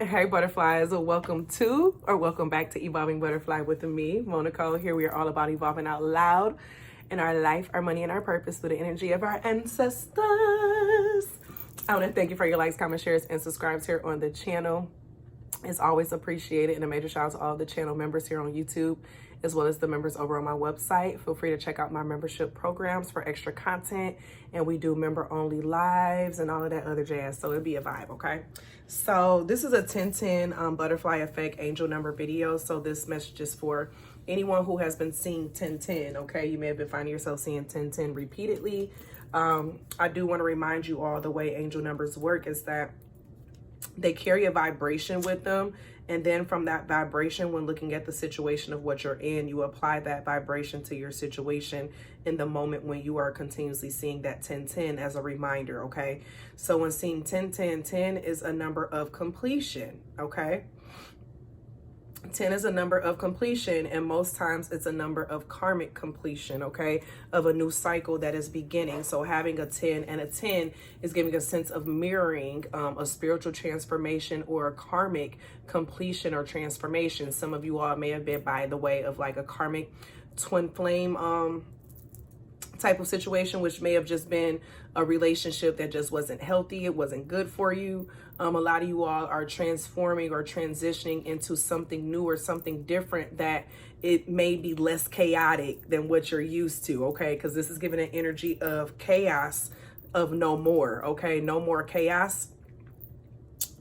Hey butterflies, welcome to or welcome back to Evolving Butterfly with me, Moe Nicole. Here we are all about evolving out loud in our life, our money, and our purpose through the energy of our ancestors. I want to thank you for your likes, comments, shares, and subscribes here on the channel. It's always appreciated, and a major shout out to all the channel members here on YouTube, as well as the members over on my website. Feel free to check out my membership programs for extra content, and we do member-only lives and all of that other jazz, so it'll be a vibe, okay? So this is a 1010 butterfly effect angel number video, so this message is for anyone who has been seeing 1010, okay? You may have been finding yourself seeing 1010 repeatedly. I do want to remind you all the way angel numbers work is that they carry a vibration with them, and then from that vibration, when looking at the situation of what you're in, you apply that vibration to your situation in the moment when you are continuously seeing that 1010 as a reminder, okay? So when seeing 1010, 10 is a number of completion, okay? 10 is a number of completion, and most times it's a number of karmic completion, okay, of a new cycle that is beginning. So having a 10 and a 10 is giving a sense of mirroring a spiritual transformation or a karmic completion or transformation. Some of you all may have been by the way of like a karmic twin flame type of situation, which may have just been a relationship that just wasn't healthy. It wasn't good for you. A lot of you all are transforming or transitioning into something new or something different that it may be less chaotic than what you're used to, okay? Because this is giving an energy of chaos, of no more, okay? No more chaos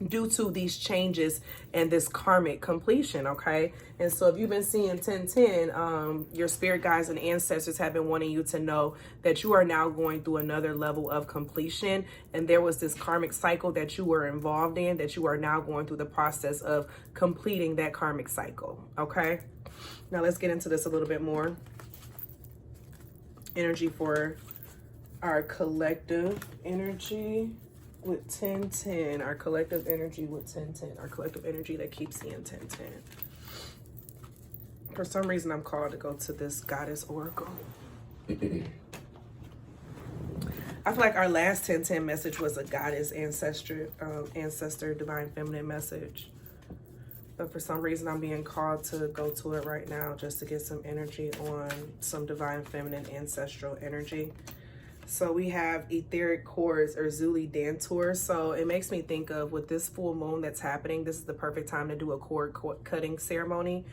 due to these changes and this karmic completion, okay? And so if you've been seeing 1010, your spirit guides and ancestors have been wanting you to know that you are now going through another level of completion, and there was this karmic cycle that you were involved in that you are now going through the process of completing that karmic cycle, okay? Now let's get into this a little bit more. Energy for our collective energy with 1010, our collective energy with 1010, our collective energy that keeps seeing 1010. For some reason, I'm called to go to this goddess oracle. I feel like our last 1010 message was a goddess ancestor, divine feminine message. But for some reason, I'm being called to go to it right now just to get some energy on some divine feminine ancestral energy. So we have etheric cords or Zuli Dantor. So it makes me think of with this full moon that's happening, this is the perfect time to do a cord cutting ceremony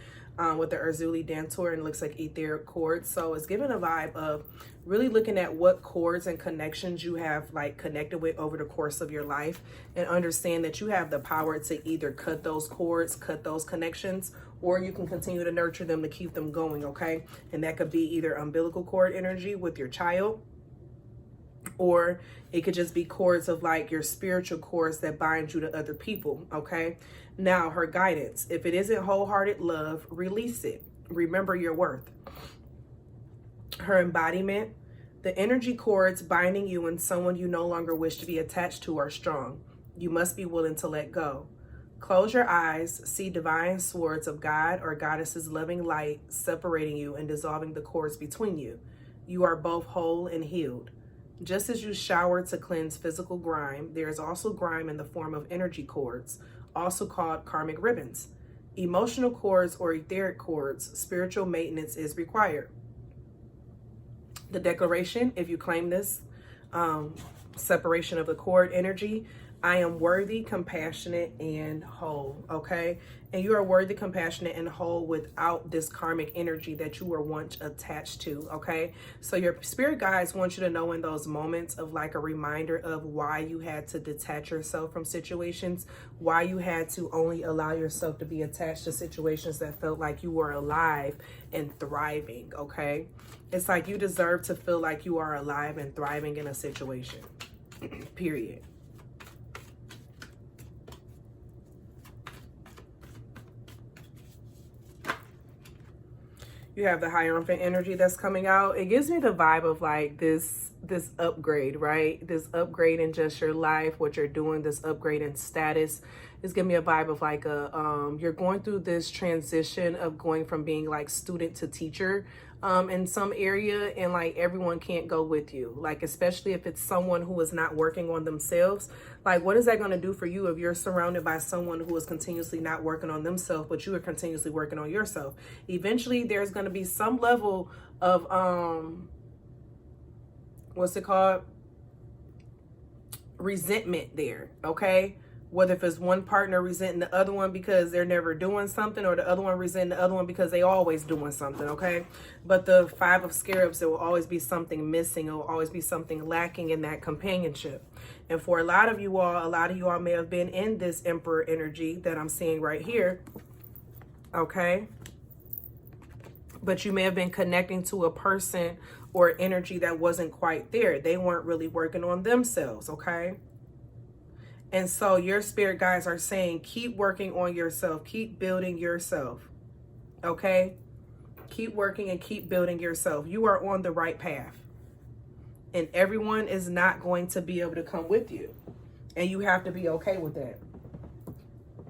with the Urzuli Dantor, and it looks like etheric cords. So it's giving a vibe of really looking at what cords and connections you have like connected with over the course of your life, and understand that you have the power to either cut those cords, cut those connections, or you can continue to nurture them to keep them going, okay? And that could be either umbilical cord energy with your child, or it could just be cords of like your spiritual cords that bind you to other people, okay? Now, her guidance, if it isn't wholehearted love, release it. Remember your worth. Her embodiment, the energy cords binding you and someone you no longer wish to be attached to are strong. You must be willing to let go. Close your eyes, see divine swords of God or goddess's loving light separating you and dissolving the cords between you. You are both whole and healed. Just as you shower to cleanse physical grime, there is also grime in the form of energy cords, also called karmic ribbons. Emotional cords or etheric cords, spiritual maintenance is required. The declaration, if you claim this separation of the cord energy, I am worthy, compassionate, and whole, okay? And you are worthy, compassionate, and whole without this karmic energy that you were once attached to, okay? So your spirit guides want you to know in those moments of like a reminder of why you had to detach yourself from situations, why you had to only allow yourself to be attached to situations that felt like you were alive and thriving, okay? It's like you deserve to feel like you are alive and thriving in a situation, period. You have the Hierophant energy that's coming out. It gives me the vibe of like this upgrade, right? This upgrade in just your life, what you're doing, this upgrade in status. It's giving me a vibe of like you're going through this transition of going from being like student to teacher, in some area, and like everyone can't go with you. Like, especially if it's someone who is not working on themselves. Like, what is that going to do for you if you're surrounded by someone who is continuously not working on themselves, but you are continuously working on yourself? Eventually there's going to be some level of what's it called, resentment there, okay? Whether if it's one partner resenting the other one because they're never doing something, or the other one resenting the other one because they always doing something, okay? But the Five of Scarabs, there will always be something missing. It will always be something lacking in that companionship. And for a lot of you all may have been in this Emperor energy that I'm seeing right here, okay? But you may have been connecting to a person or energy that wasn't quite there. They weren't really working on themselves, okay? And so your spirit guides are saying, keep working on yourself. Keep building yourself. Okay? Keep working and keep building yourself. You are on the right path. And everyone is not going to be able to come with you. And you have to be okay with that.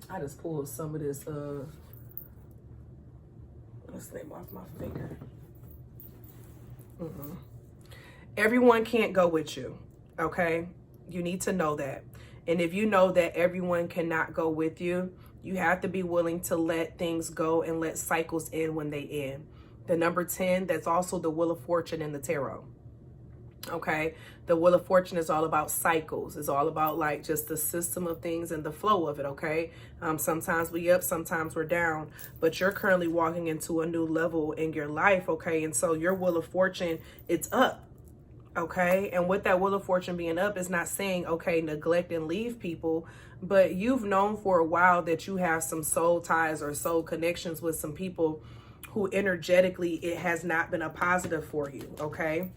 I just pulled some of this, let's name off my finger. Everyone can't go with you. Okay? You need to know that. And if you know that everyone cannot go with you, you have to be willing to let things go and let cycles end when they end. The number 10, that's also the Wheel of Fortune in the tarot. Okay? The Wheel of Fortune is all about cycles. It's all about like just the system of things and the flow of it, okay? Sometimes we up, sometimes we're down. But you're currently walking into a new level in your life, okay? And so your Wheel of Fortune, it's up. Okay, and with that Wheel of Fortune being up, is not saying, okay, neglect and leave people, but you've known for a while that you have some soul ties or soul connections with some people who energetically it has not been a positive for you, okay?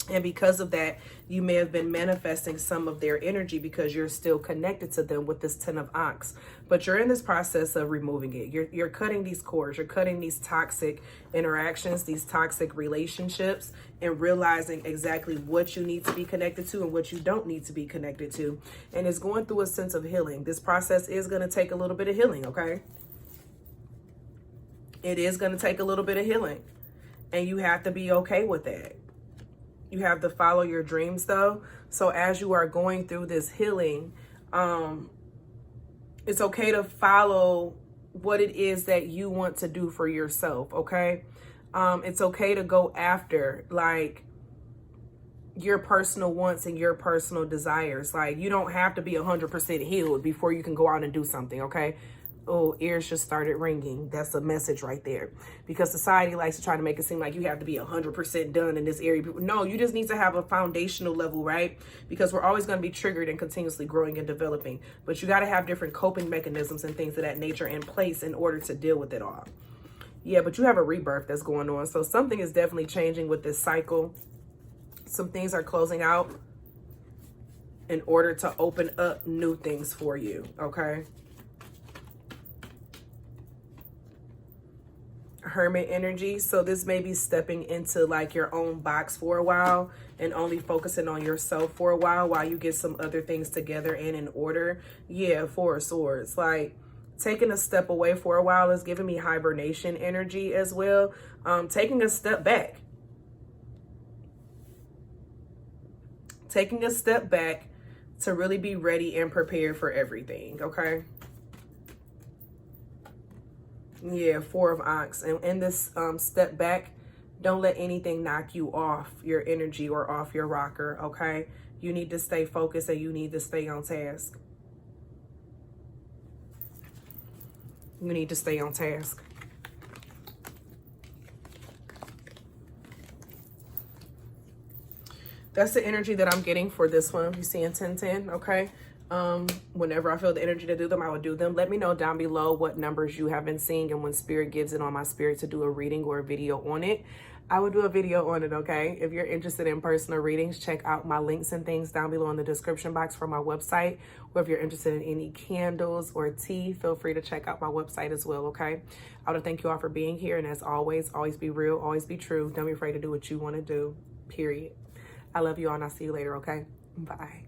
And because of that, you may have been manifesting some of their energy because you're still connected to them with this 10 of Ankh. But you're in this process of removing it. You're cutting these cords. You're cutting these toxic interactions, these toxic relationships, and realizing exactly what you need to be connected to and what you don't need to be connected to. And it's going through a sense of healing. This process is going to take a little bit of healing, okay? It is going to take a little bit of healing. And you have to be okay with that. You have to follow your dreams though. So as you are going through this healing, it's okay to follow what it is that you want to do for yourself, okay? It's okay to go after like your personal wants and your personal desires. Like you don't have to be 100% healed before you can go out and do something, okay? Oh, ears just started ringing. That's a message right there. Because society likes to try to make it seem like you have to be 100% done in this area. No, you just need to have a foundational level, right? Because we're always going to be triggered and continuously growing and developing. But you got to have different coping mechanisms and things of that nature in place in order to deal with it all. Yeah, but you have a rebirth that's going on. So something is definitely changing with this cycle. Some things are closing out in order to open up new things for you, okay? Hermit energy. So this may be stepping into like your own box for a while and only focusing on yourself for a while you get some other things together and in order. Yeah, Four of Swords. Like taking a step away for a while is giving me hibernation energy as well. Taking a step back. Taking a step back to really be ready and prepared for everything, okay? Yeah, Four of Ankh. And in this step back, don't let anything knock you off your energy or off your rocker, okay? You need to stay focused and you need to stay on task. You need to stay on task. That's the energy that I'm getting for this one. You see in 1010, okay? Whenever I feel the energy to do them, I will do them. Let me know down below what numbers you have been seeing, and when spirit gives it on my spirit to do a reading or a video on it, I will do a video on it, okay? If you're interested in personal readings, check out my links and things down below in the description box for my website. Or if you're interested in any candles or tea, feel free to check out my website as well, okay? I want to thank you all for being here, and as always be real, always be true. Don't be afraid to do what you want to do, period. I love you all, and I'll see you later, okay? Bye.